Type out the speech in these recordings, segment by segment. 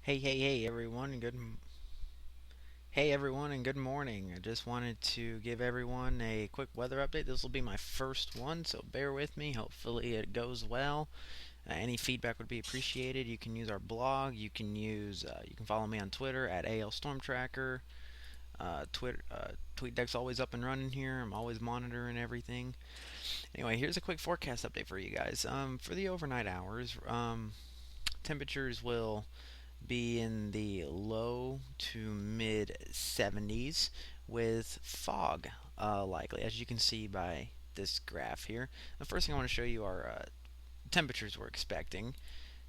Hey everyone and good morning. I just wanted to give everyone a quick weather update. This will be my first one, so bear with me. Hopefully it goes well. Any feedback would be appreciated. You can use our blog. You can follow me on Twitter at ALStormTracker. TweetDeck's always up and running here. I'm always monitoring everything. Anyway, here's a quick forecast update for you guys. For the overnight hours, temperatures will be in the low to mid 70s with fog likely, as you can see by this graph here. The first thing I want to show you are temperatures we're expecting.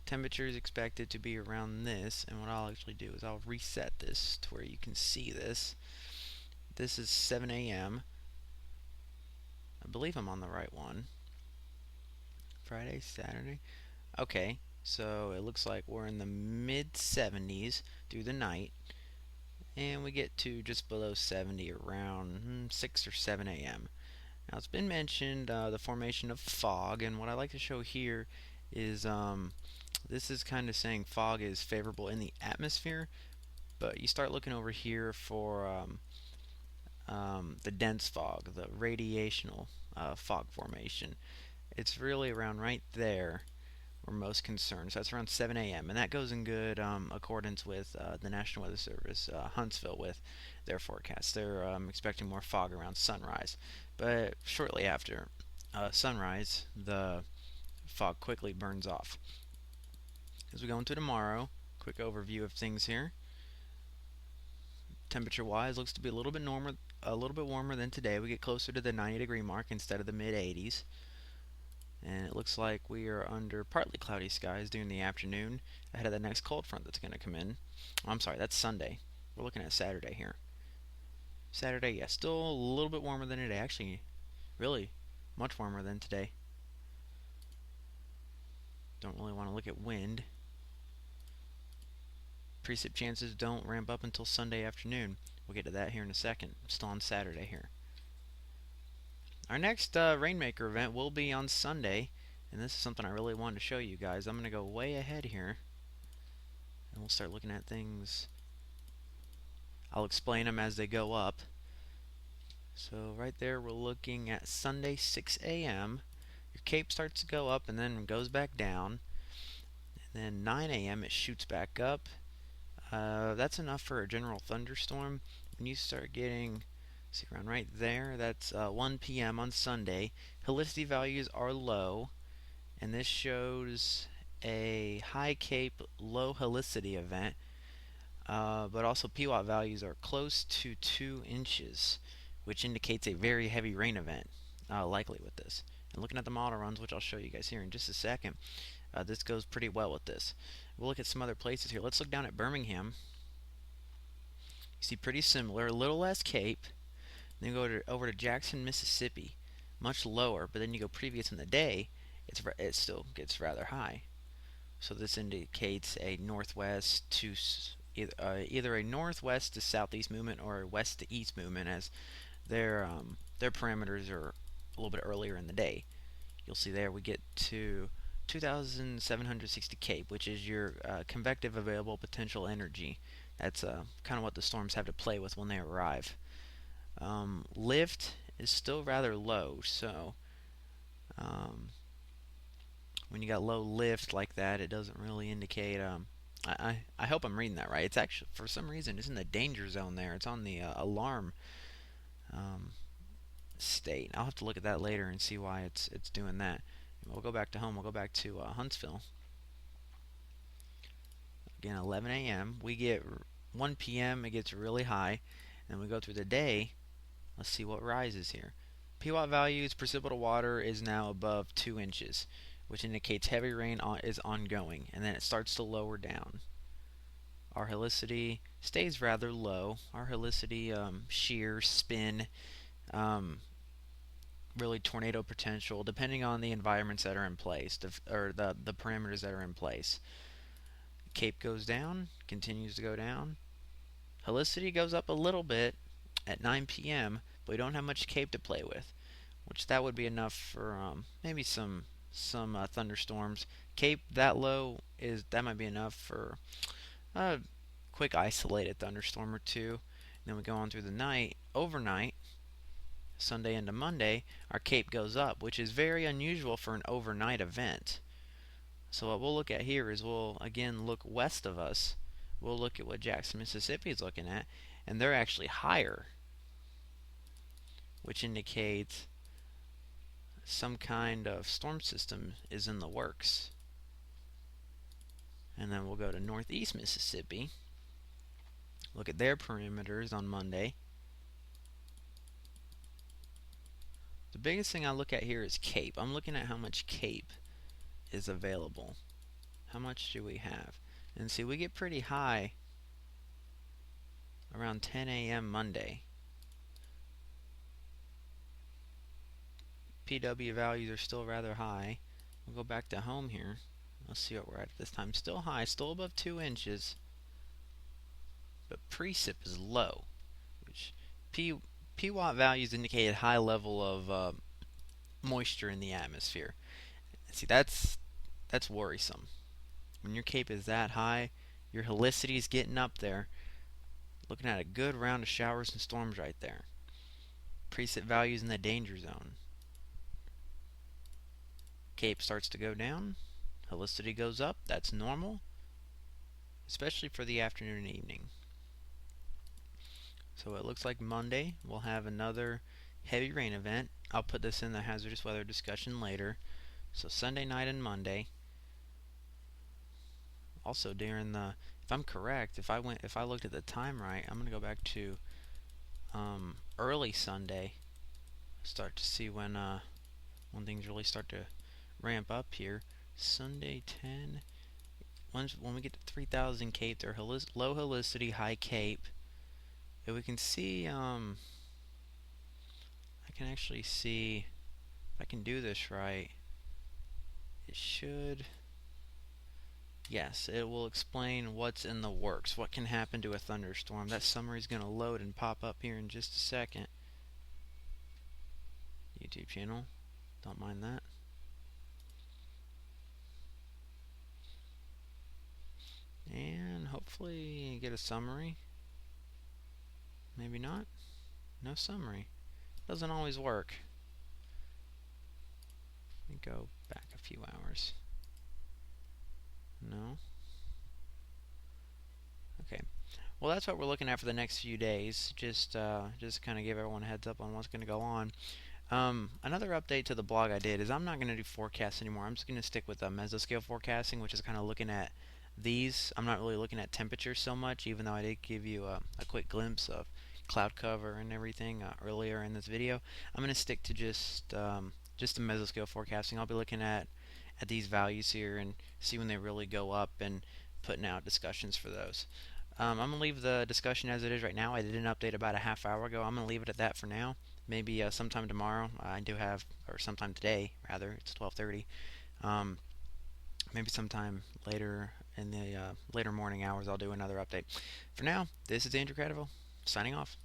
Temperature is expected to be around this, and what I'll actually do is I'll reset this to where you can see this. This is 7 a.m. I believe I'm on the right one. Friday, Saturday. Okay, so it looks like we're in the mid 70s through the night, and we get to just below 70 around 6 or 7 a.m. Now, it's been mentioned the formation of fog, and what I like to show here is this is kind of saying fog is favorable in the atmosphere, but you start looking over here for the dense fog, the radiational fog formation. It's really around right there we're most concerned. So that's around 7 a.m. And that goes in good accordance with the National Weather Service, Huntsville, with their forecast. They're expecting more fog around sunrise. But shortly after sunrise, the fog quickly burns off. As we go into tomorrow, quick overview of things here. Temperature-wise, looks to be a little bit warmer than today. We get closer to the 90-degree mark instead of the mid 80s. And it looks like we are under partly cloudy skies during the afternoon ahead of the next cold front that's going to come in. Oh, I'm sorry, that's Sunday. We're looking at Saturday here. Saturday, yeah, still a little bit warmer than today. Actually, really much warmer than today. Don't really want to look at wind. Precip chances don't ramp up until Sunday afternoon. We'll get to that here in a second. Still on Saturday here. Our next Rainmaker event will be on Sunday, and this is something I really wanted to show you guys. I'm going to go way ahead here, and we'll start looking at things. I'll explain them as they go up. So right there we're looking at Sunday 6 a.m. Your cape starts to go up and then goes back down. And then 9 a.m. it shoots back up. That's enough for a general thunderstorm. When you start getting, see around right there, that's 1 p.m. on Sunday. Helicity values are low, and this shows a high cape, low helicity event. But also PWAT values are close to 2 inches, which indicates a very heavy rain event likely with this. And looking at the model runs, which I'll show you guys here in just a second, this goes pretty well with this. We'll look at some other places here. Let's look down at Birmingham. You see pretty similar, a little less cape. Then you go over to Jackson, Mississippi, much lower, but then you go previous in the day, it still gets rather high. So this indicates a northwest to either a northwest to southeast movement or a west to east movement, as their parameters are a little bit earlier in the day. You'll see there we get to 2,760 cape, which is your convective available potential energy. That's kind of what the storms have to play with when they arrive. Lift is still rather low, so when you got low lift like that, it doesn't really indicate. I hope I'm reading that right. It's actually, for some reason, it's in the danger zone there. It's on the alarm um, state. I'll have to look at that later and see why it's doing that. We'll go back to home. We'll go back to Huntsville. Again, 11 a.m. We get 1 p.m. It gets really high, and we go through the day. Let's see what rises here. PWAT values, precipitable water is now above 2 inches, which indicates heavy rain is ongoing, and then it starts to lower down. Our helicity stays rather low. Our helicity, shear, spin, really tornado potential, depending on the environments that are in place, or the parameters that are in place. Cape goes down, continues to go down. Helicity goes up a little bit at 9 p.m., but we don't have much cape to play with, which that would be enough for maybe some thunderstorms. Cape that low that might be enough for a quick isolated thunderstorm or two. And then we go on through the night, overnight, Sunday into Monday, our cape goes up, which is very unusual for an overnight event. So what we'll look at here is we'll again look west of us. We'll look at what Jackson, Mississippi is looking at, and they're actually higher, which indicates some kind of storm system is in the works. And then we'll go to northeast Mississippi, look at their perimeters on Monday. The biggest thing I look at here is cape. I'm looking at how much cape is available. How much do we have? And see, we get pretty high around 10 a.m. Monday. PW values are still rather high. We'll go back to home here. Let's see what we're at this time. Still high, still above 2 inches. But precip is low, which PWatt values indicate a high level of moisture in the atmosphere. See, that's worrisome. When your cape is that high, your helicity is getting up there. Looking at a good round of showers and storms right there. Precip values in the danger zone. Cape starts to go down, helicity goes up. That's normal, especially for the afternoon and evening. So it looks like Monday we'll have another heavy rain event. I'll put this in the hazardous weather discussion later. So Sunday night and Monday. Also during the, if I'm correct, if I looked at the time right, I'm gonna go back to early Sunday. Start to see when things really start to ramp up here. Sunday 10. When we get to 3,000 cape, they're low helicity, high cape. If we can see, I can actually see if I can do this right. It should. Yes, it will explain what's in the works, what can happen to a thunderstorm. That summary is going to load and pop up here in just a second. YouTube channel, don't mind that. And hopefully you get a summary. Maybe not. No summary. Doesn't always work. Let me go back a few hours. No. Okay. Well, that's what we're looking at for the next few days. Just kind of give everyone a heads up on what's going to go on. Another update to the blog I did is I'm not going to do forecasts anymore. I'm just going to stick with mesoscale forecasting, which is kind of looking at these. I'm not really looking at temperature so much, even though I did give you a quick glimpse of cloud cover and everything earlier in this video. I'm going to stick to just the mesoscale forecasting. I'll be looking at these values here and see when they really go up and putting out discussions for those. I'm going to leave the discussion as it is right now. I did an update about a half hour ago. I'm going to leave it at that for now. Maybe sometime tomorrow, or sometime today, rather, it's 12:30. Maybe sometime later in the later morning hours, I'll do another update. For now, this is Andrew Cradiville, signing off.